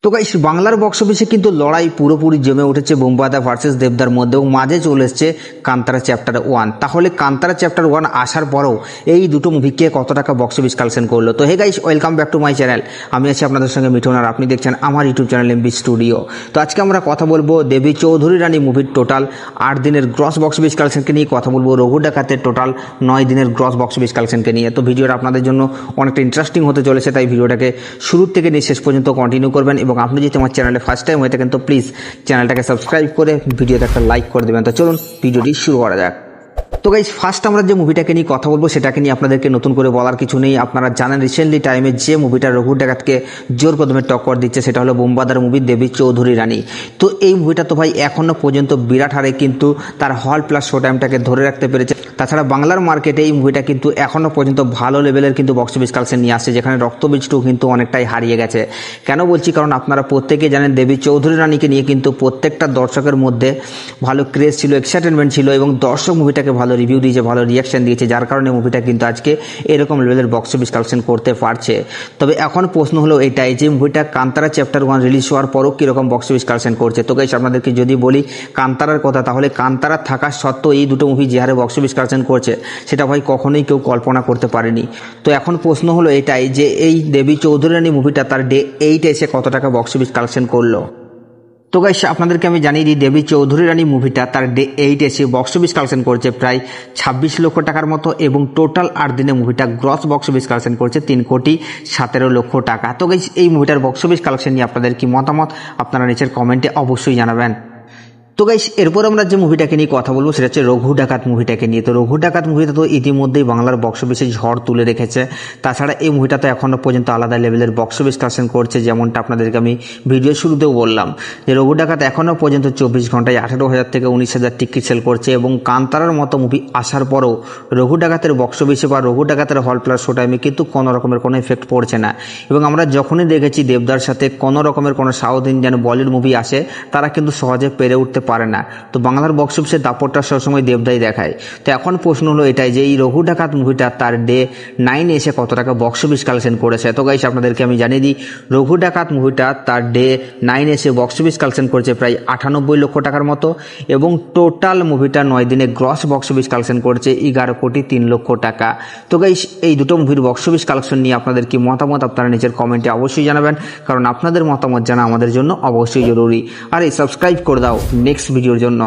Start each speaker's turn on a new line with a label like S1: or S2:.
S1: তো গাইস বাংলার বক্স অফিসে কিন্তু লড়াই পুরোপুরি জমে উঠেছে বোমবাদা ভার্সেস দেবদার মধ্যে এবং মাঝে চলে এসছে কান্তারা চ্যাপ্টার 1। তাহলে কান্তারা চ্যাপ্টার 1 আসার পরেও এই দুটো মুভিকে কত টাকা বক্স অফিস কালেকশন করলো। তো hey guys, welcome back to my channel. আমি আছি আপনাদের সঙ্গে মিঠুন আর আপনি দেখছেন আমার ইউটিউব চ্যানেল এমবি স্টুডিও। তো আজকে আমরা কথা বলবো দেবী চৌধুরী রানী মুভির টোটাল 8 দিনের গ্রস বক্স অফিস কালেকশনকে নিয়ে, কথা বলবো রঘু ডাকাতের টোটাল 9 দিনের গ্রস বক্স অফিস কালেকশনকে নিয়ে। তো ভিডিওটা আপনাদের জন্য অনেকটা ইন্টারেস্টিং হতে চলেছে, তাই ভিডিওটাকে শুরু থেকে নিয়ে শেষ পর্যন্ত কন্টিনিউ করবেন এবং আপনি যদি আমার চ্যানেলে ফার্স্ট টাইম হয়ে থাকেন তো প্লিজ চ্যানেলটাকে সাবস্ক্রাইব করে ভিডিওতে একটা লাইক করে দেবেন। তো চলুন ভিডিওটি শুরু করা যাক। তো গাইস ফার্স্ট আমরা যে মুভিটাকে নিয়ে কথা বলবো সেটাকে নিয়ে আপনাদেরকে নতুন করে বলার কিছু নেই। আপনারা জানেন রিসেন্টলি টাইমে যে মুভিটা রঘু ডাকাতকে জোর কদমে টক্কর দিচ্ছে সেটা হলো বোমবাদার মুভি দেবী চৌধুরী রানী। তো এই মুভিটা তো ভাই এখনও পর্যন্ত বিরাট হারে কিন্তু তার হল প্লাস শো টাইমটাকে ধরে রাখতে পেরেছে। তাছাড়া বাংলার মার্কেটে এই মুভিটা কিন্তু এখনও পর্যন্ত ভালো লেভেলের কিন্তু বক্স অফিস কালেকশন নিয়ে আসছে, যেখানে রক্তবীজ 2 কিন্তু অনেকটাই হারিয়ে গেছে। কেন বলছি, কারণ আপনারা প্রত্যেকেই জানেন দেবী চৌধুরী রানীকে নিয়ে কিন্তু প্রত্যেকটা দর্শকের মধ্যে ভালো ক্রেজ ছিল, এক্সাইটেনমেন্ট ছিল এবং দর্শক মুভিটাকে ভালো রিভিউ দিয়েছে, ভালো রিয়াকশন দিয়েছে, যার কারণে মুভিটা কিন্তু আজকে এরকম লেভেলের বক্স অফিস কালেকশন করতে পারছে। তবে এখন প্রশ্ন হলো এটাই যে মুভিটা কান্তারা চ্যাপ্টার 1 রিলিজ হওয়ার পরও কীরকম বক্স অফিস কালেকশন করছে। তো গাইস আপনাদেরকে যদি বলি কান্তারার কথা, তাহলে কান্তারা থাকা সত্ত্বেও এই দুটো মুভি যে হারে বক্স অফিস কালেকশন করছে সেটা ভাই কখনোই কেউ কল্পনা করতে পারেনি। তো এখন প্রশ্ন হলো এটাই যে এই দেবী চৌধুরী রানী মুভিটা তার ডে 8 এসে কত টাকা বক্স অফিস কালেকশন করলো। তো গাইস আপনাদেরকে আমি জানিয়ে দিই দেবী চৌধুরী রানী মুভিটা তার ডে 8 এসে বক্স অফিস কালেকশন করেছে প্রায় 26 লক্ষ টাকার মতো এবং টোটাল 8 দিনে মুভিটা গ্রস বক্স অফিস কালেকশন করেছে 3,17,00,000 টাকা। তো গাইস এই মুভিটার বক্স অফিস কালেকশন নিয়ে আপনাদের কি মতামত আপনারা নিচের কমেন্টে অবশ্যই জানাবেন। তো গাইস এরপর আমরা যে মুভিটাকে নিয়ে কথা বলবো সেটা হচ্ছে রঘু ডাকাত মুভিটাকে নিয়ে। তো রঘু ডাকাত মুভিটা তো ইতিমধ্যেই বাংলার বক্স অফিসে ঝড় তুলে রেখেছে। তাছাড়া এই মুভিটা তো এখনও পর্যন্ত আলাদা লেভেলের বক্স অফিস কালেকশন করছে, যেমনটা আপনাদেরকে আমি ভিডিও শুরুতেও বললাম যে রঘু ডাকাত এখনও পর্যন্ত 24 ঘন্টায় 18,000 থেকে 19,000 টিকিট সেল করছে এবং কান্তারার মতো মুভি আসার পরও রঘু ডাকাতের বক্স অফিসে বা রঘু ডাকাতের হল প্লাস শো টাইমে কিন্তু কোনো রকমের কোনো এফেক্ট পড়ছে না। এবং আমরা যখনই দেখেছি দেবদার সাথে কোনো রকমের কোনো সাউথ ইন্ডিয়ান বলিউড মুভি আসে তারা কিন্তু সহজে পেরে উঠতে পারে না। তো বাংলার বক্স অফিসের দাপটটা সবসময় দেবদাই দেখায়। তো এখন প্রশ্ন হলো এটাই যে এই রঘু ডাকাত মুভিটা তার ডে 9 এসে কত টাকা বক্স অফিস কালেকশন করেছে। তো গাইস আপনাদেরকে আমি জানিয়ে দিই রঘু ডাকাত মুভিটা তার ডে 9 এসে বক্স অফিস কালেকশন করেছে প্রায় 98 লক্ষ টাকার মতো এবং টোটাল মুভিটা 9 দিনে গ্রস বক্স অফিস কালেকশন করেছে 11,03,00,000 টাকা। তো গাইস এই দুটো মুভির বক্স অফিস কালেকশন নিয়ে আপনাদের কি মতামত আপনারা নিচের কমেন্টে অবশ্যই জানাবেন, কারণ আপনাদের মতামত জানা আমাদের জন্য অবশ্যই জরুরি। আর এই সাবস্ক্রাইব করে দাও নেক্সট ভিডিওর জন্য।